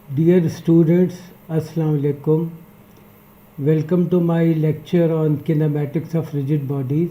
Dear students, Assalamu alaikum. Welcome to my lecture on kinematics of rigid bodies.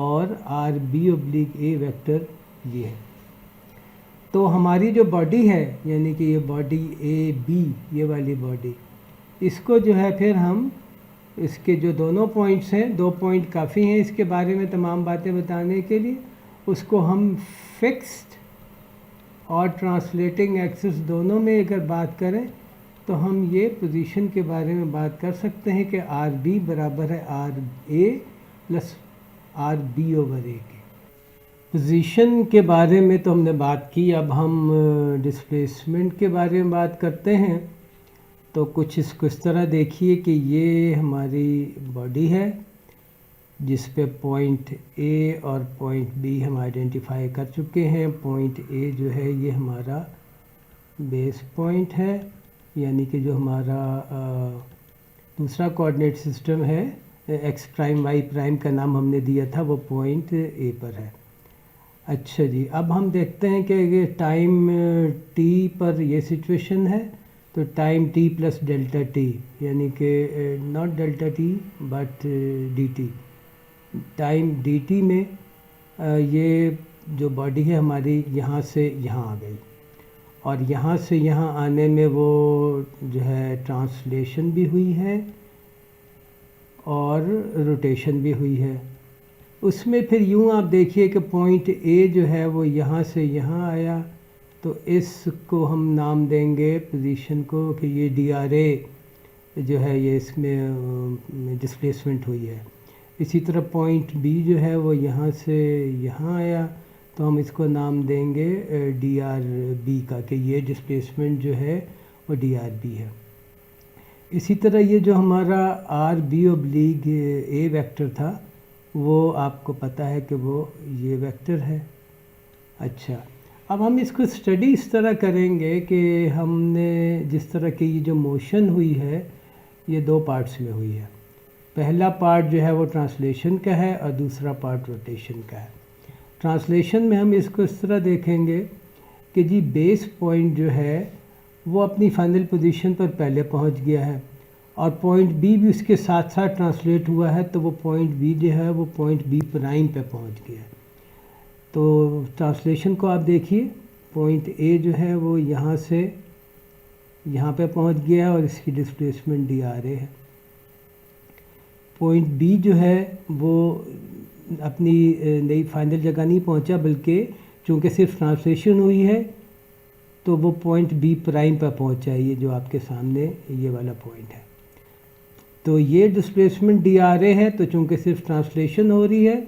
اور are B oblique a vector یہ ہے. تو ہماری جو باڈی ہے یعنی کہ یہ باڈی اے بی یہ والی باڈی اس کو جو ہے پھر ہم اس کے جو دونوں پوائنٹس ہیں 2 پوائنٹ کافی ہیں اس کے بارے میں تمام باتیں بتانے کے لیے. اس کو ہم فکسڈ اور ٹرانسلیٹنگ ایکسس دونوں میں اگر بات کریں تو ہم یہ پوزیشن کے بارے میں بات کر سکتے ہیں کہ آر بی برابر ہے R A plus R B over A کے. پوزیشن کے بارے میں تو ہم نے بات کی. اب ہم ڈسپلیسمنٹ کے بارے میں بات کرتے ہیں. تو کچھ اس کو اس طرح دیکھیے کہ یہ ہماری باڈی ہے جس پہ پوائنٹ اے اور پوائنٹ بی ہم آئیڈینٹیفائی کر چکے ہیں. پوائنٹ اے جو ہے یہ ہمارا بیس پوائنٹ ہے یعنی کہ جو ہمارا دوسرا کوآرڈینیٹ سسٹم ہے ایکس پرائم وائی پرائم کا نام ہم نے دیا تھا وہ پوائنٹ اے پر ہے. اچھا جی اب ہم دیکھتے ہیں کہ یہ ٹائم ٹی پر یہ سچویشن ہے تو time T plus delta T یعنی کہ naught delta T but D T. Time D T میں یہ جو باڈی ہے ہماری یہاں سے یہاں آ گئی اور یہاں سے یہاں آنے میں وہ جو ہے ٹرانسلیشن بھی ہوئی ہے اور روٹیشن بھی ہوئی ہے. اس میں پھر یوں آپ دیکھیے کہ پوائنٹ اے جو ہے وہ یہاں سے یہاں آیا تو اس کو ہم نام دیں گے پوزیشن کو کہ یہ ڈی آر اے جو ہے یہ اس میں ڈسپلیسمنٹ ہوئی ہے. اسی طرح پوائنٹ بی جو ہے وہ یہاں سے یہاں آیا تو ہم اس کو نام دیں گے ڈی آر بی کا کہ یہ ڈسپلیسمنٹ جو ہے وہ ڈی آر بی ہے. اسی طرح یہ جو ہمارا are B oblique a vector تھا وہ آپ کو پتہ ہے کہ وہ یہ ویکٹر ہے. اچھا اب ہم اس کو اسٹڈی اس طرح کریں گے کہ ہم نے جس طرح کی یہ جو موشن ہوئی ہے یہ 2 پارٹس میں ہوئی ہے. پہلا پارٹ جو ہے وہ ٹرانسلیشن کا ہے اور دوسرا پارٹ روٹیشن کا ہے. ٹرانسلیشن میں ہم اس کو اس طرح دیکھیں گے کہ جی بیس پوائنٹ جو ہے وہ اپنی فائنل پوزیشن پر پہلے پہنچ گیا ہے اور پوائنٹ بی بھی اس کے ساتھ ساتھ ٹرانسلیٹ ہوا ہے تو وہ پوائنٹ بی جو ہے وہ پوائنٹ بی پرائم پہ پہنچ گیا ہے. تو ٹرانسلیشن کو آپ دیکھیے پوائنٹ اے جو ہے وہ یہاں سے یہاں پہ پہنچ گیا اور اس کی ڈسپلیسمنٹ ڈی آر اے ہے. پوائنٹ بی جو ہے وہ اپنی نئی فائنل جگہ نہیں پہنچا بلکہ چونکہ صرف ٹرانسلیشن ہوئی ہے تو وہ پوائنٹ بی پرائم پہ پہنچا ہے یہ جو آپ کے سامنے یہ والا پوائنٹ ہے. تو یہ ڈسپلیسمنٹ ڈی آر اے ہے تو چونکہ صرف ٹرانسلیشن ہو رہی ہے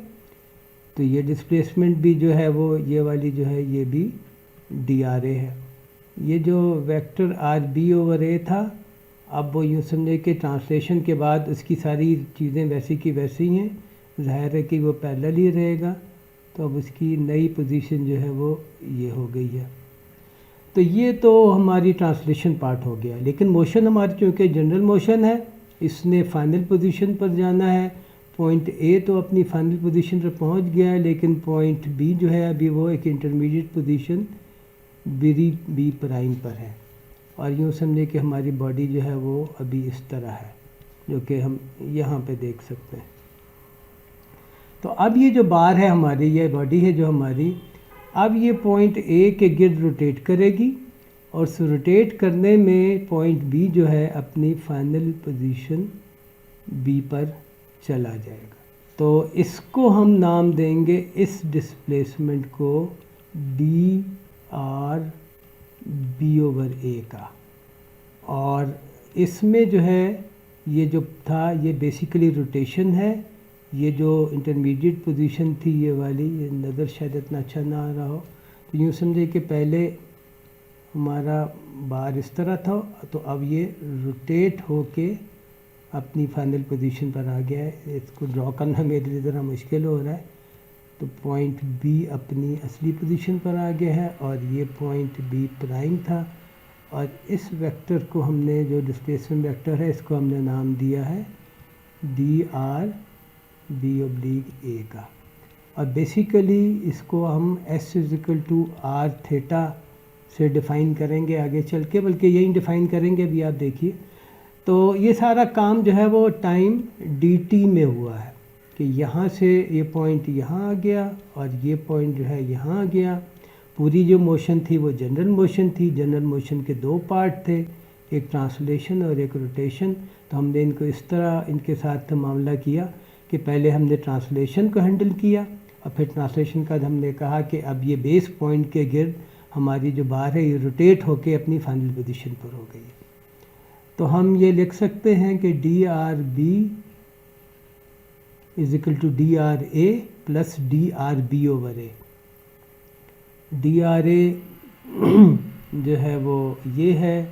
تو یہ ڈسپلیسمنٹ بھی جو ہے وہ یہ والی جو ہے یہ بھی ڈی آر اے ہے. یہ جو vector R B over A تھا اب وہ یوں سمجھے کہ ٹرانسلیشن کے بعد اس کی ساری چیزیں ویسی کی ویسی ہیں. ظاہر ہے کہ وہ پیرلل ہی رہے گا تو اب اس کی نئی پوزیشن جو ہے وہ یہ ہو گئی ہے. تو یہ تو ہماری ٹرانسلیشن پارٹ ہو گیا. لیکن موشن ہماری چونکہ جنرل موشن ہے اس نے فائنل پوزیشن پر جانا ہے. پوائنٹ اے تو اپنی فائنل پوزیشن پر پہنچ گیا ہے لیکن پوائنٹ بی جو ہے ابھی وہ ایک انٹرمیڈیٹ پوزیشن بی پرائم پر ہے. اور یوں سمجھے کہ ہماری باڈی جو ہے وہ ابھی اس طرح ہے جو کہ ہم یہاں پہ دیکھ سکتے ہیں. تو اب یہ جو بار ہے ہماری یہ باڈی ہے جو ہماری اب یہ پوائنٹ اے کے گرد روٹیٹ کرے گی اور روٹیٹ کرنے میں پوائنٹ بی جو ہے اپنی فائنل پوزیشن بی پر چلا جائے گا. تو اس کو ہم نام دیں گے اس ڈسپلیسمنٹ کو D R B over A کا. اور اس میں جو ہے یہ جو تھا یہ بیسیکلی روٹیشن ہے. یہ جو انٹرمیڈیٹ پوزیشن تھی یہ والی یہ نظر شاید اتنا اچھا نہ آ رہا ہو تو یوں سمجھے کہ پہلے ہمارا بار اس طرح تھا تو اب یہ روٹیٹ ہو کے اپنی فائنل پوزیشن پر آ گیا ہے. اس کو ڈرا کرنا میرے لیے ذرا مشکل ہو رہا ہے. تو پوائنٹ بی اپنی اصلی پوزیشن پر آ گیا ہے اور یہ پوائنٹ بی پرائم تھا اور اس ویکٹر کو ہم نے جو ڈسپلیسمنٹ ویکٹر ہے اس کو ہم نے نام دیا ہے D R B oblique A کا. اور بیسیکلی اس کو ہم S is equal to R theta سے ڈیفائن کریں گے آگے چل کے بلکہ یہی ڈیفائن کریں گے ابھی آپ دیکھیے. تو یہ سارا کام جو ہے وہ ٹائم ڈی ٹی میں ہوا ہے. کہ یہاں سے یہ پوائنٹ یہاں آ گیا اور یہ پوائنٹ جو ہے یہاں آ گیا. پوری جو موشن تھی وہ جنرل موشن تھی. جنرل موشن کے دو پارٹ تھے, ایک ٹرانسلیشن اور ایک روٹیشن. تو ہم نے ان کو اس طرح ان کے ساتھ معاملہ کیا کہ پہلے ہم نے ٹرانسلیشن کو ہینڈل کیا اور پھر ٹرانسلیشن کا ہم نے کہا کہ اب یہ بیس پوائنٹ کے گرد ہماری جو بار ہے یہ روٹیٹ ہو کے اپنی فائنل پوزیشن پر ہو گئی. تو ہم یہ لکھ سکتے ہیں کہ D R B is equal to D R A plus D R B over A. D R A جو ہے وہ یہ ہے,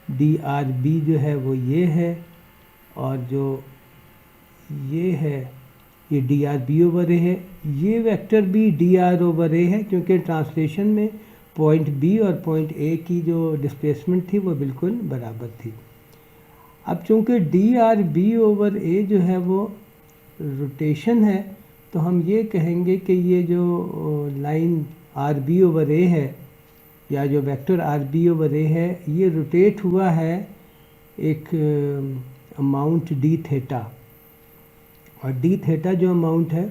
ڈی آر بی جو ہے وہ یہ ہے, اور جو یہ ہے یہ D R B over A ہے. یہ ویکٹر بھی ڈی آر اوور اے ہے کیونکہ ٹرانسلیشن میں پوائنٹ بی اور پوائنٹ اے کی جو ڈسپلیسمنٹ تھی وہ بالکل برابر تھی. اب چونکہ D R B over A جو ہے وہ روٹیشن ہے تو ہم یہ کہیں گے کہ یہ جو line R B over A ہے یا جو vector R B over A ہے یہ روٹیٹ ہوا ہے ایک اماؤنٹ ڈی تھیٹا. اور ڈی تھیٹا جو اماؤنٹ ہے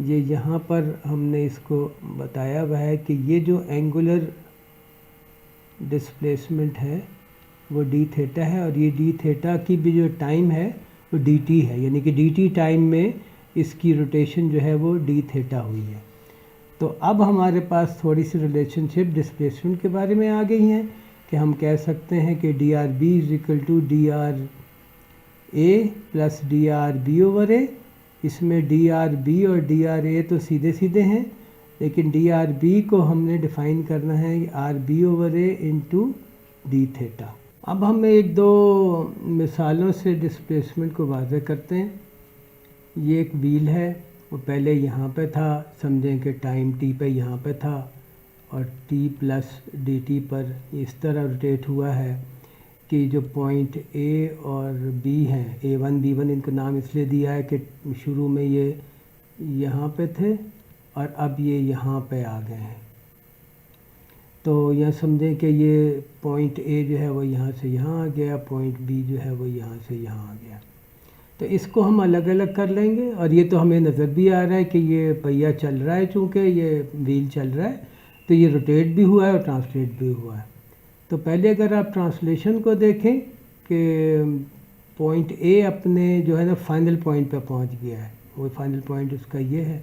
یہ یہاں پر ہم نے اس کو بتایا ہوا ہے کہ یہ جو اینگولر ڈسپلیسمنٹ ہے وہ ڈی تھیٹا ہے, اور یہ ڈی تھیٹا کی بھی جو ٹائم ہے وہ ڈی ٹی ہے, یعنی کہ ڈی ٹی ٹائم میں اس کی روٹیشن جو ہے وہ ڈی تھیٹا ہوئی ہے. تو اب ہمارے پاس تھوڑی سی ریلیشن شپ ڈسپلیسمنٹ کے بارے میں آ گئی ہیں کہ ہم کہہ سکتے ہیں کہ D R B is equal to D R A plus D R B over A. اس میں ڈی آر بی اور ڈی آر اے تو سیدھے سیدھے ہیں, لیکن ڈی آر بی کو ہم نے ڈیفائن کرنا ہے R B over A into D theta. اب ہم ایک دو مثالوں سے ڈسپلیسمنٹ کو واضح کرتے ہیں. یہ ایک ویل ہے, وہ پہلے یہاں پہ تھا, سمجھیں کہ ٹائم ٹی پہ یہاں پہ تھا اور ٹی پلس ڈی ٹی پر اس طرح روٹیٹ ہوا ہے کہ جو پوائنٹ اے اور بی ہیں, اے ون بی ون, ان کو نام اس لیے دیا ہے کہ شروع میں یہ یہاں پہ تھے اور اب یہ یہاں پہ آ گئے ہیں. تو یہ سمجھیں کہ یہ پوائنٹ اے جو ہے وہ یہاں سے یہاں آ گیا, پوائنٹ بی جو ہے وہ یہاں سے یہاں آ گیا. تو اس کو ہم الگ الگ کر لیں گے, اور یہ تو ہمیں نظر بھی آ رہا ہے کہ یہ پہیہ چل رہا ہے, چونکہ یہ ویل چل رہا ہے تو یہ روٹیٹ بھی ہوا ہے اور ٹرانسلیٹ بھی ہوا ہے. تو پہلے اگر آپ ٹرانسلیشن کو دیکھیں کہ پوائنٹ اے اپنے جو ہے نا فائنل پوائنٹ پہ پہنچ گیا ہے, وہ فائنل پوائنٹ اس کا یہ ہے,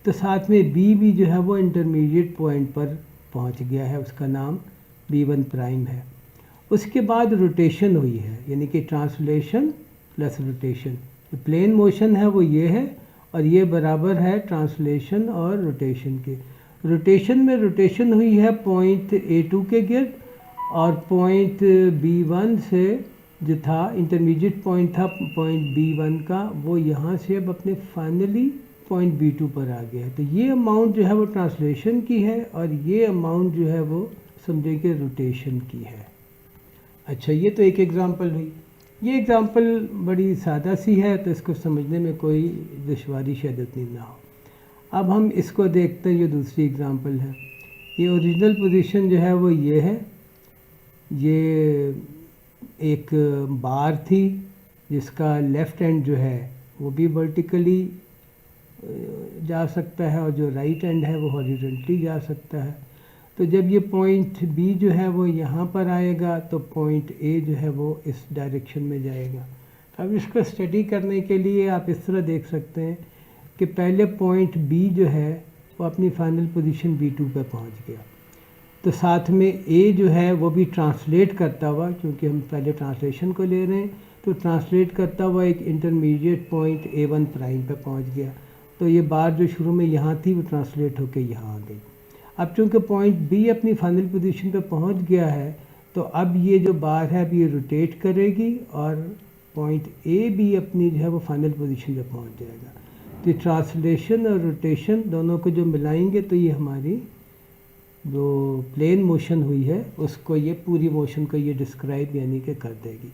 تو ساتھ میں بی بھی جو ہے وہ انٹرمیڈیٹ پوائنٹ پر پہنچ گیا ہے, اس کا نام بی ون پرائم ہے. اس کے بعد روٹیشن ہوئی ہے, یعنی کہ translation plus rotation. Plane motion ہے وہ یہ ہے, اور یہ برابر ہے ٹرانسلیشن اور روٹیشن کے. روٹیشن میں روٹیشن ہوئی ہے پوائنٹ اے ٹو کے گرد, اور پوائنٹ بی ون سے جو تھا انٹرمیڈیٹ پوائنٹ تھا پوائنٹ بی ون کا, وہ یہاں سے اب اپنے فائنلی پوائنٹ بی ٹو پر آ گیا ہے. تو یہ اماؤنٹ جو ہے وہ ٹرانسلیشن کی ہے, اور یہ اماؤنٹ جو ہے وہ سمجھیں کہ روٹیشن کی ہے. اچھا, یہ تو ایک ایگزامپل ہوئی. یہ ایگزامپل بڑی سادہ سی ہے, تو اس کو سمجھنے میں کوئی دشواری شاید اتنی نہ ہو. اب ہم اس کو دیکھتے ہیں, یہ دوسری ایگزامپل ہے. یہ اوریجنل پوزیشن جو ہے وہ یہ ہے, یہ ایک بار تھی جس کا لیفٹ اینڈ جو ہے وہ بھی ورٹیکلی جا سکتا ہے, اور جو رائٹ اینڈ ہے وہ ہاریزونٹلی جا سکتا ہے. تو جب یہ پوائنٹ بی جو ہے وہ یہاں پر آئے گا تو پوائنٹ اے جو ہے وہ اس ڈائریکشن میں جائے گا. اب اس کو اسٹڈی کرنے کے لیے آپ اس طرح دیکھ سکتے ہیں کہ پہلے پوائنٹ بی جو ہے وہ اپنی فائنل پوزیشن بی ٹو پہ پہنچ گیا, تو ساتھ میں اے جو ہے وہ بھی ٹرانسلیٹ کرتا ہوا, کیونکہ ہم پہلے ٹرانسلیشن کو لے رہے ہیں, تو ٹرانسلیٹ کرتا ہوا ایک انٹرمیڈیٹ پوائنٹ اے ون پرائم پہ پہنچ گیا. تو یہ بار جو شروع میں یہاں تھی وہ ٹرانسلیٹ ہو کے یہاں آ گئی. اب چونکہ پوائنٹ بی اپنی فائنل پوزیشن پہ پہنچ گیا ہے, تو اب یہ جو بار ہے اب یہ روٹیٹ کرے گی, اور پوائنٹ اے بھی اپنی جو ہے وہ فائنل پوزیشن پہ پہنچ جائے گا. تو ٹرانسلیشن اور روٹیشن دونوں کو جو ملائیں گے تو یہ ہماری جو پلین موشن ہوئی ہے اس کو, یہ پوری موشن کو یہ ڈسکرائب یعنی کہ کر دے گی.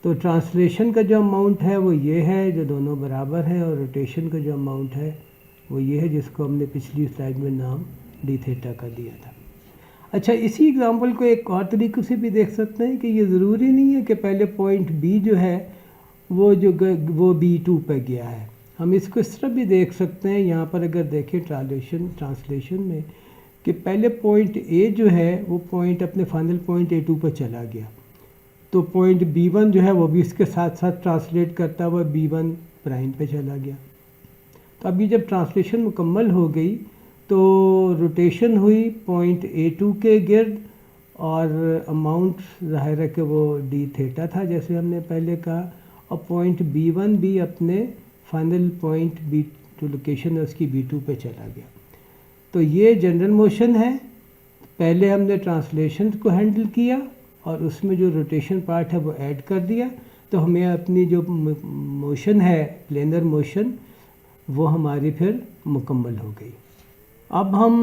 تو ٹرانسلیشن کا جو اماؤنٹ ہے وہ یہ ہے جو دونوں برابر ہیں, اور روٹیشن کا جو اماؤنٹ ہے وہ یہ ہے جس کو ہم نے پچھلی سلائیڈ میں نام ڈی تھیٹا کا دیا تھا. اچھا, اسی ایگزامپل کو ایک اور طریقے سے بھی دیکھ سکتے ہیں کہ یہ ضروری نہیں ہے کہ پہلے پوائنٹ بی جو ہے وہ بی ٹو پہ گیا ہے. ہم اس کو اس طرح بھی دیکھ سکتے ہیں، یہاں پر اگر دیکھیں ٹرانسلیشن میں کہ پہلے پوائنٹ اے جو ہے وہ پوائنٹ اپنے فائنل پوائنٹ A2 پر چلا گیا، تو پوائنٹ B1 جو ہے وہ بھی اس کے ساتھ ساتھ ٹرانسلیٹ کرتا ہوا B1 پرائم پہ چلا گیا۔ تو ابھی جب ٹرانسلیشن مکمل ہو گئی تو روٹیشن ہوئی پوائنٹ A2 کے گرد، اور اماؤنٹ ظاہر ہے کہ وہ ڈی تھیٹا تھا جیسے ہم نے پہلے کہا، اور پوائنٹ B1 بھی اپنے فائنل پوائنٹ جو لوکیشن ہے اس کی B2 پہ چلا گیا۔ تو یہ جنرل موشن ہے، پہلے ہم نے ٹرانسلیشن کو ہینڈل کیا اور اس میں جو روٹیشن پارٹ ہے وہ ایڈ کر دیا، تو ہمیں اپنی جو موشن ہے پلینر موشن وہ ہماری پھر مکمل ہو گئی۔ اب ہم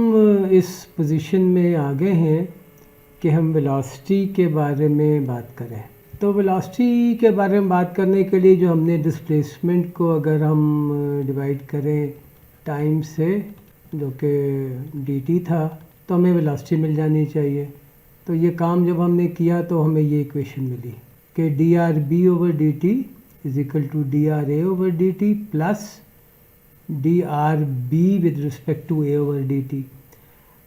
اس پوزیشن میں آ گئے ہیں کہ ہم ویلاسٹی کے بارے میں بات کریں۔ تو ویلاسٹی کے بارے میں بات کرنے کے لیے جو ہم نے ڈسپلیسمنٹ کو اگر ہم ڈیوائڈ کریں ٹائم سے جو کہ dt تھا تو ہمیں ویلاسٹی مل جانی چاہیے۔ تو یہ کام جب ہم نے کیا تو ہمیں یہ ایکویشن ملی کہ drb/dt is equal to dra/dt plus drb with respect to a/dt۔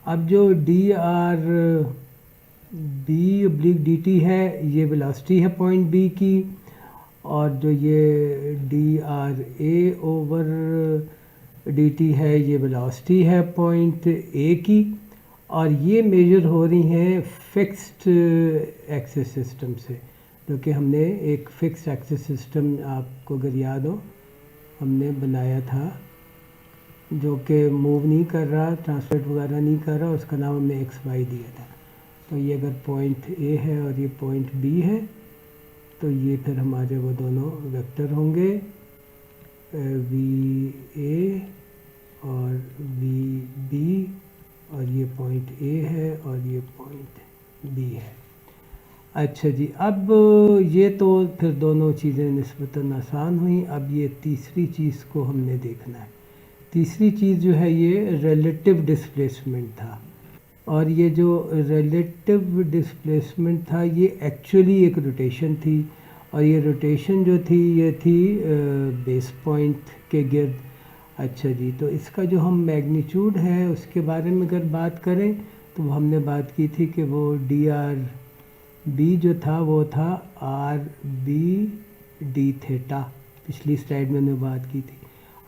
اب جو drb/dt ہے یہ ویلاسٹی ہے پوائنٹ B کی، اور جو یہ dra/dt ہے یہ ویلاسٹی ہے پوائنٹ A کی، اور یہ میجر ہو رہی ہیں فکسڈ ایکسس سسٹم سے، جو کہ ہم نے ایک فکسڈ ایکسس سسٹم آپ کو اگر یاد ہو ہم نے بنایا تھا جو کہ موو نہیں کر رہا، ٹرانسلیٹ وغیرہ نہیں کر رہا، اس کا نام ہم نے XY دیا تھا۔ تو یہ اگر پوائنٹ A ہے اور یہ پوائنٹ B ہے تو یہ پھر ہمارے وہ دونوں ویکٹر ہوں گے VA اور VB، اور یہ پوائنٹ A ہے اور یہ پوائنٹ B ہے۔ اچھا جی، اب یہ تو پھر دونوں چیزیں نسبتاً آسان ہوئیں۔ اب یہ تیسری چیز کو ہم نے دیکھنا ہے۔ تیسری چیز جو ہے یہ ریلیٹیو ڈسپلیسمنٹ تھا، اور یہ جو ریلیٹیو ڈسپلیسمنٹ تھا یہ ایکچولی ایک روٹیشن تھی، اور یہ روٹیشن جو تھی یہ تھی بیس پوائنٹ کے گرد۔ اچھا جی، تو اس کا جو ہم میگنیچیوڈ ہے اس کے بارے میں اگر بات کریں تو ہم نے بات کی تھی کہ وہ drb جو تھا وہ تھا rb d تھیٹا، پچھلی سلائیڈ میں نے بات کی تھی۔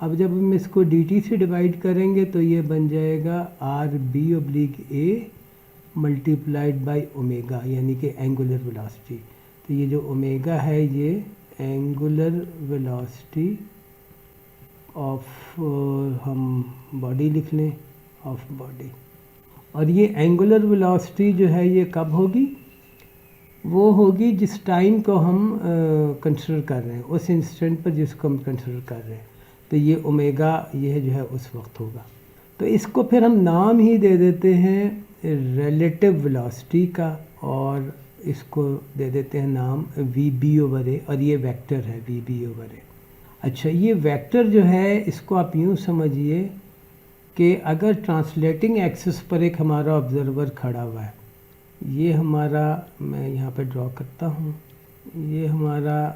اب جب ہم اس کو dt سے ڈیوائڈ کریں گے تو یہ بن جائے گا rb/a ملٹیپلائڈ بائی اومیگا، یعنی کہ اینگولر ویلاسٹی۔ تو یہ جو اومیگا ہے یہ اینگولر ویلاسٹی آف ہم باڈی لکھ لیں، آف باڈی۔ اور یہ اینگولر ویلاسٹی جو ہے یہ کب ہوگی؟ وہ ہوگی جس ٹائم کو ہم کنسیڈر کر رہے ہیں، اس انسٹنٹ پر جس کو ہم کنسیڈر کر رہے ہیں، تو یہ اومیگا یہ جو ہے اس وقت ہوگا۔ تو اس کو پھر ہم نام ہی دے دیتے ہیں ریلیٹیو ویلاسٹی کا، اور اس کو دے دیتے ہیں نام VB/A، اور یہ ویکٹر ہے VB/A۔ اچھا، یہ ویکٹر جو ہے اس کو آپ یوں سمجھیے کہ اگر ٹرانسلیٹنگ ایکسس پر ایک ہمارا آبزرور کھڑا ہوا ہے، یہ ہمارا، میں یہاں پہ ڈرا کرتا ہوں، یہ ہمارا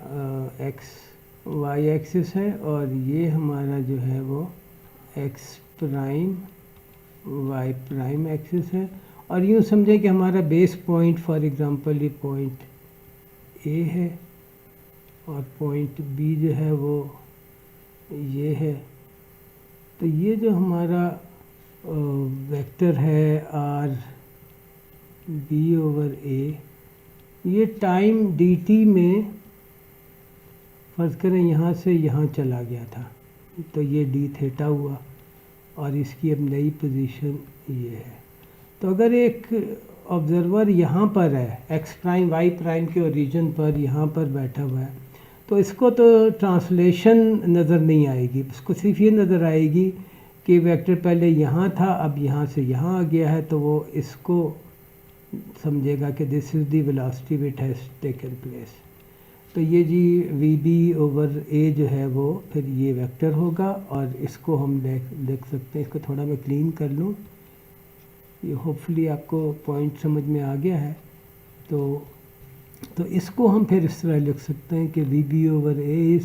XY ایکسس ہے، اور یہ ہمارا جو ہے وہ X' Y' ایکسس ہے، اور یوں سمجھیں کہ ہمارا بیس پوائنٹ فار ایگزامپل یہ پوائنٹ A ہے، اور پوائنٹ B جو ہے وہ یہ ہے۔ تو یہ جو ہمارا ویکٹر ہے rb/a، یہ ٹائم dt میں فرض کریں یہاں سے یہاں چلا گیا تھا، تو یہ d تھیٹا ہوا، اور اس کی اب نئی پوزیشن یہ ہے۔ تو اگر ایک آبزرور یہاں پر ہے X', Y' کے اوریجن پر یہاں پر بیٹھا ہوا ہے، تو اس کو تو ٹرانسلیشن نظر نہیں آئے گی، اس کو صرف یہ نظر آئے گی کہ ویکٹر پہلے یہاں تھا اب یہاں سے یہاں آ گیا ہے، تو وہ اس کو سمجھے گا کہ this is the velocity which has taken place. تو یہ جی VB/A جو ہے وہ پھر یہ ویکٹر ہوگا، اور اس کو ہم دیکھ سکتے ہیں، اس کو تھوڑا میں کلین کر لوں، یہ ہوپ فلی آپ کو پوائنٹ سمجھ میں آ گیا ہے۔ تو اس کو ہم پھر اس طرح لکھ سکتے ہیں کہ VB/A از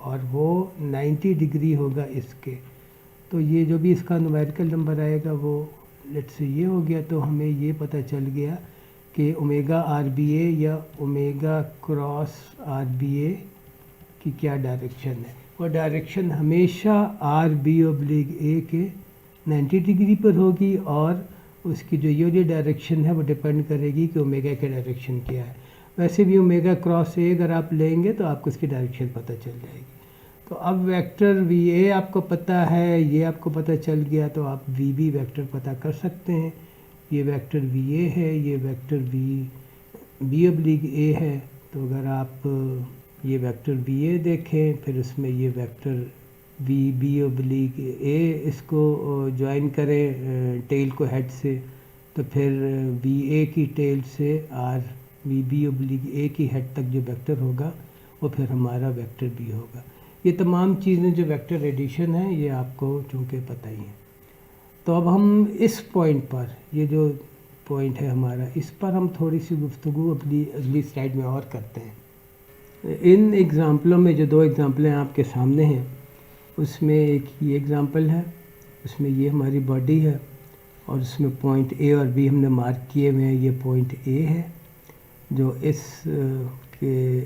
اور وہ 90 ڈگری ہوگا اس کے. تو یہ جو بھی اس کا نومیریکل نمبر آئے گا وہ لیٹ سے یہ ہو گیا. تو ہمیں یہ پتہ چل گیا کہ اومیگا آر بی اے یا اومیگا کراس آر بی اے کی کیا ڈائریکشن ہے. وہ ڈائریکشن ہمیشہ آر بی اوبلیگ اے کے 90 ڈگری پر ہوگی، اور اس کی جو یہ ڈائریکشن ہے وہ ڈپینڈ کرے گی کہ اومیگا کی ڈائریکشن کیا ہے. ویسے بھی اومیگا کراس اے اگر آپ لیں گے تو آپ کو اس کی ڈائریکشن پتہ چل جائے گی. تو اب ویکٹر وی اے آپ کو پتہ ہے، یہ آپ کو پتہ چل گیا، تو آپ وی بی ویکٹر پتہ کر سکتے ہیں. یہ ویکٹر وی اے ہے، یہ ویکٹر وی بی اوبلیگ اے ہے. تو اگر آپ یہ ویکٹر وی اے دیکھیں، پھر اس میں یہ ویکٹر وی بی اوبلیگ اے اس کو جوائن کریں ٹیل کو ہیڈ سے، تو پھر وی اے کی ٹیل سے آر وی بی اوبلیگ اے کی ہیڈ تک جو ویکٹر ہوگا وہ پھر ہمارا ویکٹر بی ہوگا. یہ تمام چیزیں جو ویکٹر ایڈیشن ہیں یہ آپ کو چونکہ پتہ ہی ہیں. تو اب ہم اس پوائنٹ پر، یہ جو پوائنٹ ہے ہمارا، اس پر ہم تھوڑی سی گفتگو اگلی سلائیڈ میں اور کرتے ہیں. ان ایگزامپلوں میں جو 2 ایگزامپلیں آپ کے سامنے ہیں، اس میں ایک یہ ایگزامپل ہے، اس میں یہ ہماری باڈی ہے، اور اس میں پوائنٹ اے اور بی ہم نے مارک کیے ہوئے ہیں. یہ پوائنٹ اے ہے جو اس کے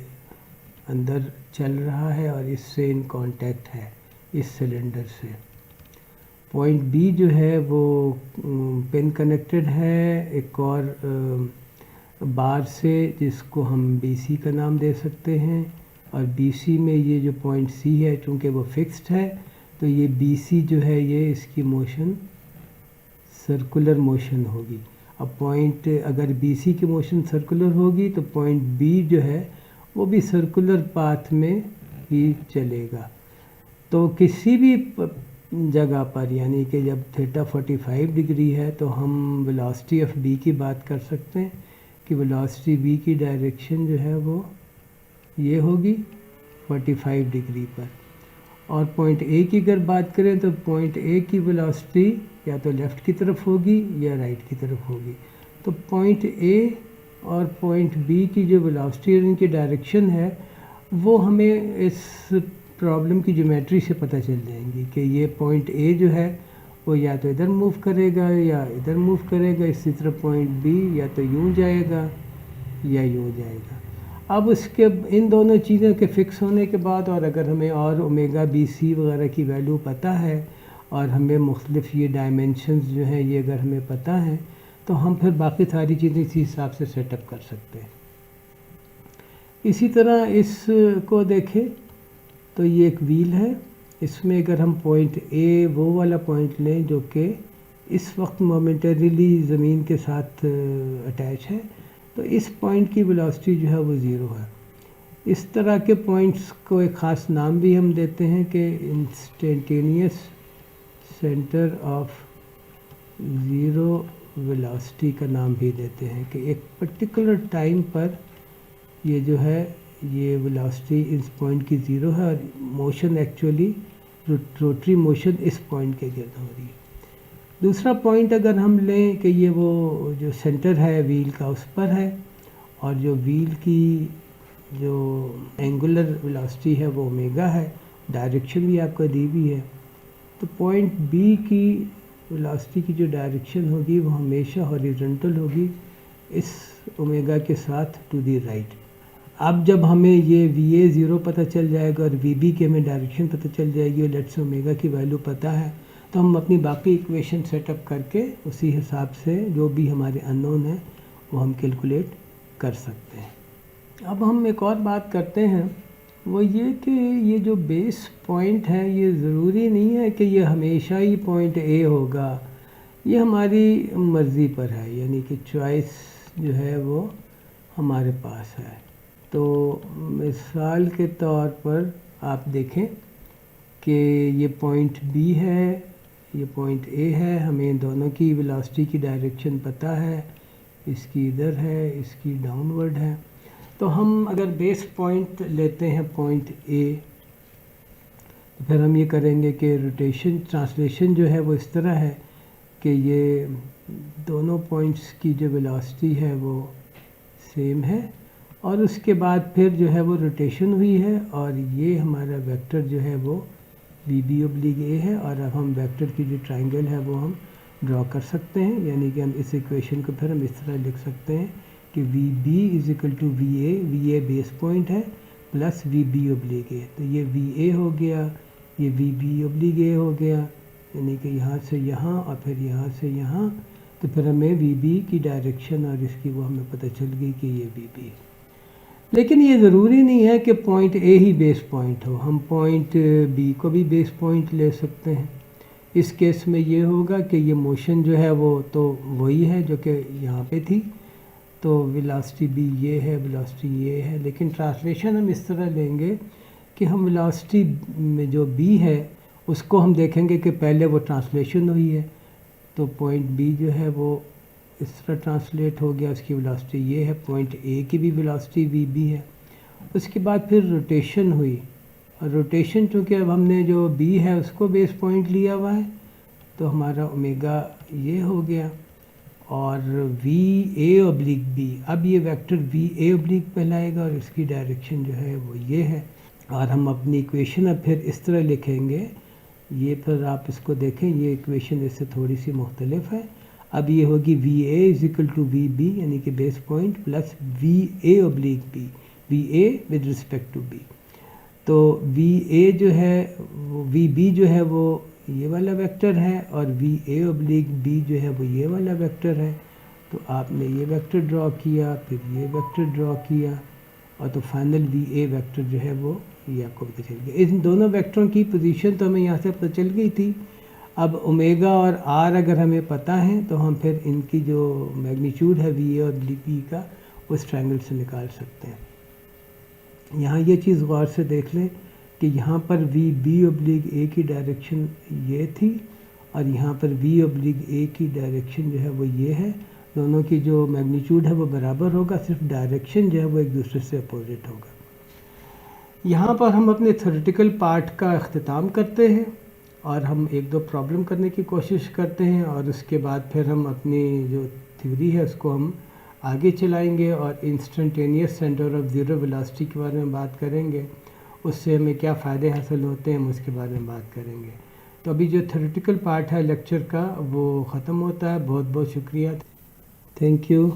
اندر چل رہا ہے اور اس سے ان کانٹیکٹ ہے اس سلنڈر سے. پوائنٹ بی جو ہے وہ پن کنیکٹڈ ہے ایک اور بار سے جس کو ہم بی سی کا نام دے سکتے ہیں. اور بی سی میں یہ جو پوائنٹ سی ہے چونکہ وہ فکسڈ ہے، تو یہ بی سی جو ہے یہ اس کی موشن سرکولر موشن ہوگی. اب پوائنٹ اگر بی سی کی موشن سرکولر ہوگی تو پوائنٹ بی جو ہے وہ بھی سرکولر پاتھ میں ہی چلے گا. تو کسی بھی جگہ پر، یعنی کہ جب تھیٹا 45 ڈگری ہے تو ہم ویلاسٹی آف بی کی بات کر سکتے ہیں کہ ویلاسٹی بی کی ڈائریکشن جو ہے وہ یہ ہوگی 45 ڈگری پر. اور پوائنٹ اے کی اگر بات کریں تو پوائنٹ اے کی ویلاسٹی یا تو لیفٹ کی طرف ہوگی یا رائٹ کی طرف ہوگی. تو پوائنٹ اے اور پوائنٹ بی کی جو ویلاسٹی اور ان کی ڈائریکشن ہے وہ ہمیں اس پرابلم کی جیومیٹری سے پتہ چل جائیں گی کہ یہ پوائنٹ اے جو ہے وہ یا تو ادھر موو کرے گا یا ادھر موو کرے گا. اسی طرح پوائنٹ بی یا تو یوں جائے گا یا یوں جائے گا. اب اس کے ان دونوں چیزوں کے فکس ہونے کے بعد، اور اگر ہمیں اور اومیگا بی سی وغیرہ کی ویلیو پتہ ہے اور ہمیں مختلف یہ ڈائمنشنز جو ہیں یہ اگر ہمیں پتہ ہیں تو ہم پھر باقی ساری چیزیں اسی حساب سے سیٹ اپ کر سکتے ہیں. اسی طرح اس کو دیکھیں تو یہ ایک ویل ہے. اس میں اگر ہم پوائنٹ اے وہ والا پوائنٹ لیں جو کہ اس وقت مومنٹریلی زمین کے ساتھ اٹیچ ہے، تو اس پوائنٹ کی ویلاسٹی جو ہے وہ 0 ہے. اس طرح کے پوائنٹس کو ایک خاص نام بھی ہم دیتے ہیں کہ instantaneous centre of zero velocity کا نام بھی دیتے ہیں، کہ ایک پرٹیکولر ٹائم پر یہ جو ہے یہ ویلاسٹی اس پوائنٹ کی 0 ہے اور موشن ایکچولی روٹری موشن اس پوائنٹ کے گرد ہو رہی ہے. دوسرا پوائنٹ اگر ہم لیں کہ یہ وہ جو سینٹر ہے ویل کا اس پر ہے، اور جو ویل کی جو اینگولر ویلاسٹی ہے وہ اومیگا ہے، ڈائریکشن بھی آپ کو دی بھی ہے. تو پوائنٹ بی کی ویلاسٹی کی جو ڈائریکشن ہوگی وہ ہمیشہ ہاریزونٹل ہوگی اس اومیگا کے ساتھ ٹو دی رائٹ. اب جب ہمیں یہ وی اے 0 پتہ چل جائے گا اور وی بی کی ہمیں ڈائریکشن پتہ چل جائے گی اور لیٹ سے اومیگا کی ویلیو پتہ ہے، تو ہم اپنی باقی ایکویشن سیٹ اپ کر کے اسی حساب سے جو بھی ہمارے ان نون ہیں وہ ہم کیلکولیٹ کر سکتے ہیں. اب ہم ایک اور بات کرتے ہیں، وہ یہ کہ یہ جو بیس پوائنٹ ہے یہ ضروری نہیں ہے کہ یہ ہمیشہ ہی پوائنٹ اے ہوگا. یہ ہماری مرضی پر ہے، یعنی کہ چوائس جو ہے وہ ہمارے پاس ہے. تو مثال کے طور پر آپ دیکھیں کہ یہ پوائنٹ بی ہے، یہ پوائنٹ اے ہے، ہمیں ان دونوں کی ویلاسٹی کی ڈائریکشن پتہ ہے، اس کی ادھر ہے، اس کی ڈاؤن ورڈ ہے. تو ہم اگر بیس پوائنٹ لیتے ہیں پوائنٹ اے، تو پھر ہم یہ کریں گے کہ روٹیشن ٹرانسلیشن جو ہے وہ اس طرح ہے کہ یہ دونوں پوائنٹس کی جو ویلاسٹی ہے وہ سیم ہے، اور اس کے بعد پھر جو ہے وہ روٹیشن ہوئی ہے اور یہ ہمارا ویکٹر جو ہے وہ وی بی اوبلیگ اے ہے. اور اب ہم ویکٹر کی جو ٹرائنگل ہے وہ ہم ڈرا کر سکتے ہیں, یعنی کہ ہم اس ایکویشن کو پھر ہم اس طرح لکھ سکتے ہیں کہ V B is equal to V A base point ہے plus V B oblique A. تو یہ وی اے ہو گیا, یہ وی بی اوبلیگ اے ہو گیا, یعنی کہ یہاں سے یہاں اور پھر یہاں سے یہاں. تو پھر ہمیں وی بی کی ڈائریکشن اور اس کی وہ ہمیں پتہ چل گئی کہ یہ وی بی ہے. لیکن یہ ضروری نہیں ہے کہ پوائنٹ اے ہی بیس پوائنٹ ہو, ہم پوائنٹ بی کو بھی بیس پوائنٹ لے سکتے ہیں. اس کیس میں یہ ہوگا کہ یہ موشن جو ہے وہ تو وہی ہے جو کہ یہاں پہ تھی, تو ویلاسٹی بھی یہ ہے, ویلاسٹی یہ ہے, لیکن ٹرانسلیشن ہم اس طرح لیں گے کہ ہم ویلاسٹی میں جو بی ہے اس کو ہم دیکھیں گے کہ پہلے وہ ٹرانسلیشن ہوئی ہے, تو پوائنٹ بی جو ہے وہ اس طرح ٹرانسلیٹ ہو گیا, اس کی ویلاسٹی یہ ہے. پوائنٹ اے کی بھی ویلاسٹی وی بی ہے. اس کے بعد پھر روٹیشن ہوئی, اور روٹیشن چونکہ اب ہم نے جو بی ہے اس کو بیس پوائنٹ لیا ہوا ہے تو ہمارا اومیگا یہ ہو گیا, اور وی اے اوبلیگ بی, اب یہ ویکٹر وی اے اوبلیگ کہلائے گا اور اس کی ڈائریکشن جو ہے وہ یہ ہے. اور ہم اپنی ایکویشن اب پھر اس طرح لکھیں گے, یہ پھر آپ اس کو دیکھیں, یہ ایکویشن اس سے تھوڑی سی مختلف ہے. اب یہ ہوگی V A is equal to V B, یعنی کہ base point plus V A oblique B, V A with respect to B. تو وی اے جو ہے وہ وی بی جو ہے وہ یہ والا ویکٹر ہے, اور وی اے اوبلیگ بی جو ہے وہ یہ والا ویکٹر ہے. تو آپ نے یہ ویکٹر ڈرا کیا, پھر یہ ویکٹر ڈرا کیا, اور تو فائنل وی اے ویکٹر جو ہے وہ یہ آپ کو پتہ چل گیا. ان دونوں ویکٹروں کی پوزیشن تو ہمیں یہاں سے پتہ چل گئی تھی. اب اومیگا اور آر اگر ہمیں پتہ ہے تو ہم پھر ان کی جو میگنیچیوڈ ہے وی اے اور بی کا اس ٹرائنگل سے نکال سکتے ہیں. یہاں یہ چیز غور سے دیکھ لیں کہ یہاں پر وی بی اوبلیگ اے کی ڈائریکشن یہ تھی, اور یہاں پر وی اوبلیگ اے کی ڈائریکشن جو ہے وہ یہ ہے. دونوں کی جو میگنیچیوڈ ہے وہ برابر ہوگا, صرف ڈائریکشن جو ہے وہ ایک دوسرے سے اپوزٹ ہوگا. یہاں پر ہم اپنے تھیوریٹیکل پارٹ کا اختتام کرتے ہیں, اور ہم ایک دو پرابلم کرنے کی کوشش کرتے ہیں, اور اس کے بعد پھر ہم اپنی جو تھیوری ہے اس کو ہم آگے چلائیں گے, اور instantaneous centre of zero velocity کے بارے میں بات کریں گے. اس سے ہمیں کیا فائدے حاصل ہوتے ہیں ہم اس کے بارے میں بات کریں گے. تو ابھی جو تھیوریٹیکل پارٹ ہے لیکچر کا وہ ختم ہوتا ہے. بہت بہت شکریہ, تھینک یو.